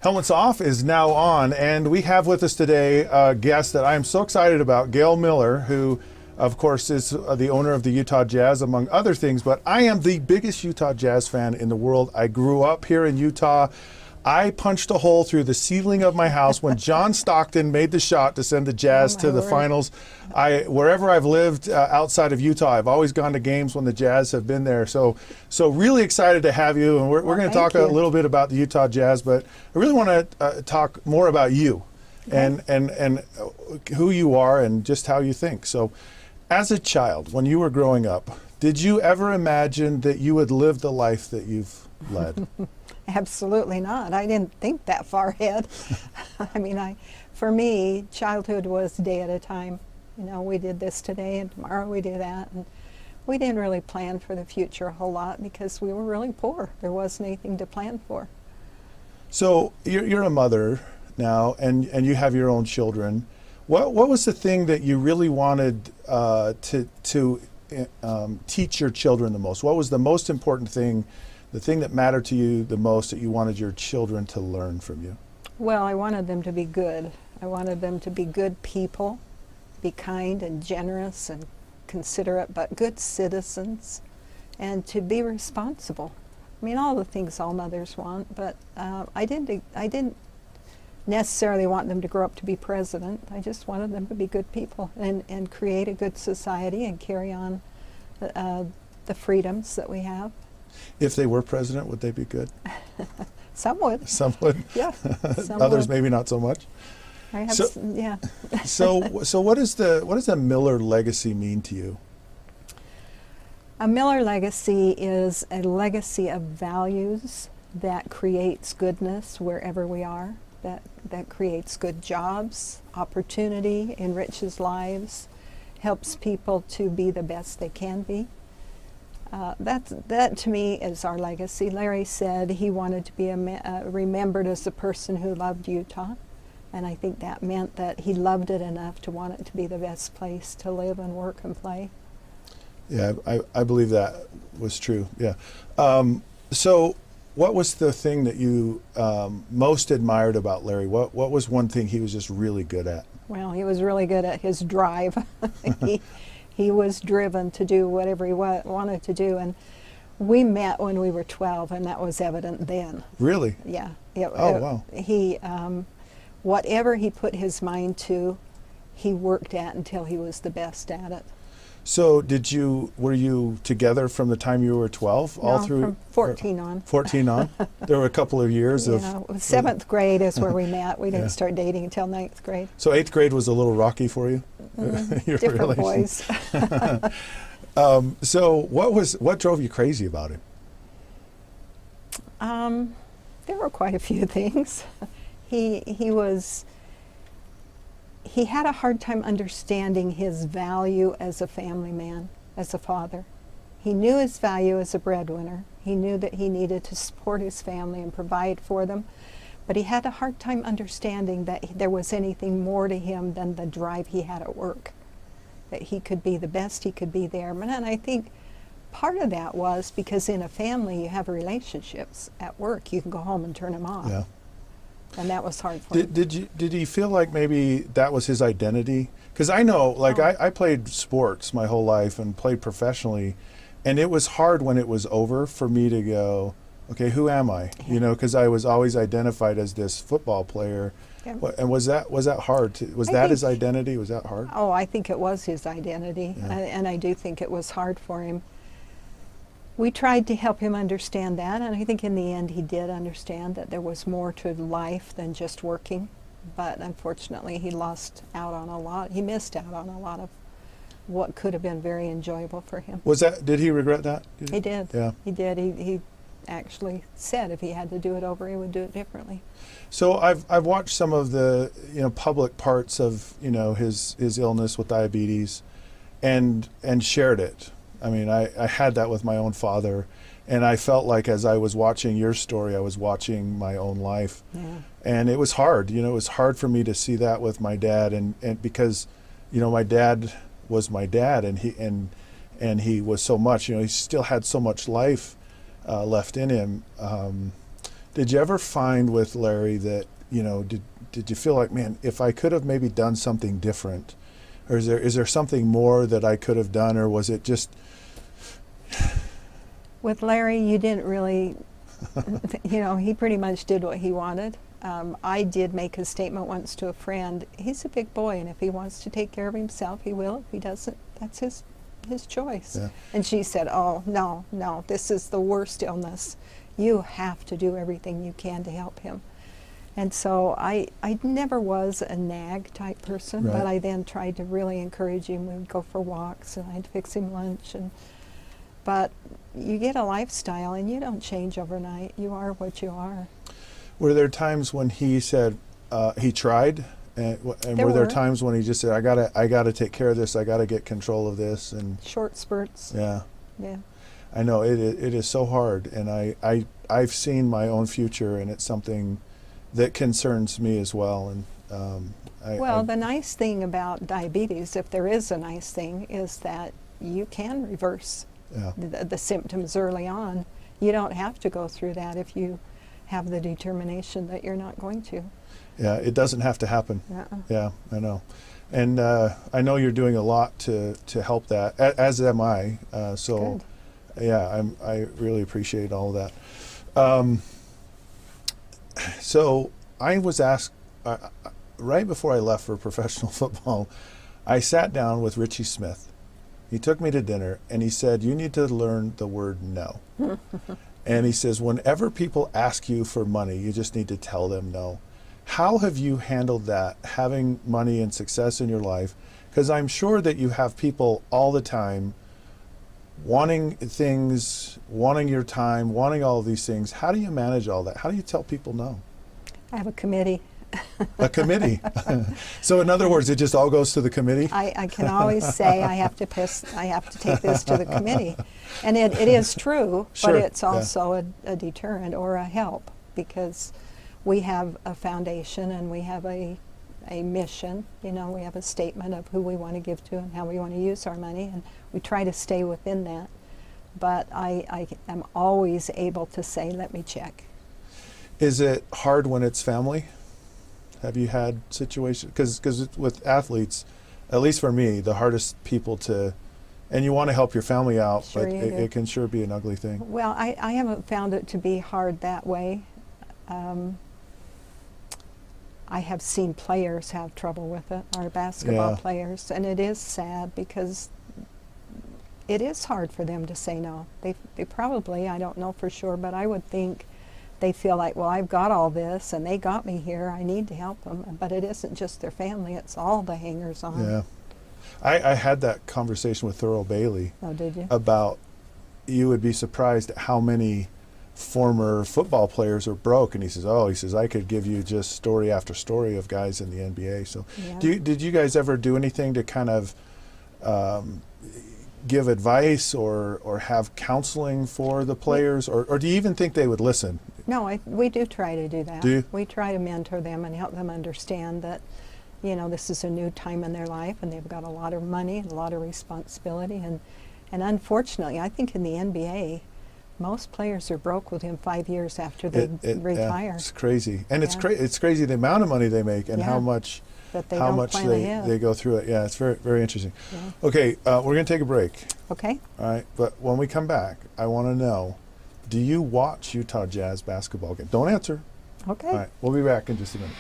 Helmets Off is now on, and we have with us today a guest that I am so excited about, Gail Miller, who, of course, is the owner of the Utah Jazz, among other things, but I am the biggest Utah Jazz fan in the world. I grew up here in Utah. I punched a hole through the ceiling of my house when John Stockton made the shot to send the Jazz to the finals. Wherever I've lived outside of Utah, I've always gone to games when the Jazz have been there. So really excited to have you, and we're going to talk a little bit about the Utah Jazz, but I really want to talk more about you and who you are and just how you think. So as a child, when you were growing up, did you ever imagine that you would live the life that you've led? Absolutely not. I didn't think that far ahead. I mean, for me, childhood was a day at a time. You know, we did this today and tomorrow we do that. And we didn't really plan for the future a whole lot because we were really poor. There wasn't anything to plan for. So you're a mother now, and you have your own children. What was the thing that you really wanted to teach your children the most? What was the most important thing, the thing that mattered to you the most that you wanted your children to learn from you? Well, I wanted them to be good. I wanted them to be good people, be kind and generous and considerate, but good citizens, and to be responsible. I mean, all the things all mothers want, but I didn't necessarily want them to grow up to be president. I just wanted them to be good people and create a good society and carry on the freedoms that we have. If they were president, would they be good? Some would. Some would. Yeah. Others maybe not so much. Yeah. so what does the Miller legacy mean to you? A Miller legacy is a legacy of values that creates goodness wherever we are, that creates good jobs, opportunity, enriches lives, helps people to be the best they can be. That to me is our legacy. Larry said he wanted to be remembered as a person who loved Utah, and I think that meant that he loved it enough to want it to be the best place to live and work and play. Yeah, I believe that was true. Yeah. So what was the thing that you most admired about Larry? What was one thing he was just really good at? Well, he was really good at his drive. He was driven to do whatever he wanted to do, and we met when we were 12, and that was evident then. Really? Yeah. Wow. He, whatever he put his mind to, he worked at until he was the best at it. So were you together from the time you were 12 all through? From 14 on. 14 on? There were a couple of years of... Seventh grade is where we met. We didn't start dating until 9th grade. So 8th grade was a little rocky for you? Different boys. So what drove you crazy about him? There were quite a few things. He had a hard time understanding his value as a family man, as a father. He knew his value as a breadwinner. He knew that he needed to support his family and provide for them, but he had a hard time understanding that there was anything more to him than the drive he had at work, that he could be the best he could be there. And I think part of that was because in a family you have relationships. At work you can go home and turn them off. Yeah. And that was hard for him. Did he feel like maybe that was his identity? Because I know, like, I played sports my whole life and played professionally, and it was hard when it was over for me to go, okay, who am I? Yeah. You know, because I was always identified as this football player. Yeah. And was that hard? Was that his identity? Was that hard? Oh, I think it was his identity, Yeah. And I do think it was hard for him. We tried to help him understand that, and I think in the end he did understand that there was more to life than just working. But unfortunately, he lost out on a lot. He missed out on a lot of what could have been very enjoyable for him. Did he regret that? He did. Yeah. He did. He actually said if he had to do it over, he would do it differently. So I've watched some of the public parts of his illness with diabetes, and shared it. I mean, I had that with my own father, and I felt like as I was watching your story, I was watching my own life. Yeah. And it was hard. It was hard for me to see that with my dad, and because, my dad was my dad, and he was so much. He still had so much life left in him. Did you ever find with Larry that, did you feel like, man, if I could have maybe done something different, or is there something more that I could have done, or was it just? With Larry, you didn't really, he pretty much did what he wanted. I did make a statement once to a friend. He's a big boy, and if he wants to take care of himself, he will. If he doesn't, that's his choice. Yeah. And she said, "Oh, no, this is the worst illness. You have to do everything you can to help him." And so I never was a nag type person, right. But I then tried to really encourage him. We'd go for walks, and I'd fix him lunch. But you get a lifestyle, and you don't change overnight. You are what you are. Were there times when he said he tried, and were there times when he just said, "I gotta take care of this. I gotta get control of this"? And short spurts. Yeah. Yeah. I know it is so hard, and I've seen my own future, and it's something that concerns me as well. And the nice thing about diabetes, if there is a nice thing, is that you can reverse the symptoms early on. You don't have to go through that if you have the determination that you're not going to. Yeah, it doesn't have to happen. Yeah, I know. And I know you're doing a lot to help that, as am I. So, good. Yeah, I really appreciate all of that. So I was asked, right before I left for professional football, I sat down with Richie Smith. He took me to dinner, and he said, "You need to learn the word no." And he says, whenever people ask you for money, you just need to tell them no. How have you handled that, having money and success in your life? Because I'm sure that you have people all the time wanting things, wanting your time, wanting all of these things. How do you manage all that? How do you tell people no? I have a committee. A committee. So in other words, it just all goes to the committee? I can always say I have to take this to the committee. And it is true, sure, but it's also a deterrent or a help, because we have a foundation and we have a mission. We have a statement of who we want to give to and how we want to use our money, and we try to stay within that. But I am always able to say, let me check. Is it hard when it's family? Have you had situations, because with athletes, at least for me, the hardest people to, and you want to help your family out, sure, but it can sure be an ugly thing. Well, I haven't found it to be hard that way. I have seen players have trouble with it, our basketball players, and it is sad because it is hard for them to say no. They probably, I don't know for sure, but I would think they feel like, well, I've got all this and they got me here, I need to help them. But it isn't just their family, it's all the hangers-on. Yeah. I had that conversation with Thurl Bailey. Oh, did you? About, you would be surprised at how many former football players are broke. And he says, I could give you just story after story of guys in the NBA. So did you guys ever do anything to kind of give advice or have counseling for the players, or do you even think they would listen? No, we do try to do that. Do you? We try to mentor them and help them understand that, this is a new time in their life and they've got a lot of money and a lot of responsibility. And unfortunately, I think in the NBA, most players are broke within 5 years after they retire. Yeah, it's crazy. And it's crazy the amount of money they make and how much they go through it. Yeah, it's very, very interesting. Yeah. Okay, we're going to take a break. Okay. All right, but when we come back, I want to know, do you watch Utah Jazz basketball games? Don't answer. Okay. All right, we'll be back in just a minute.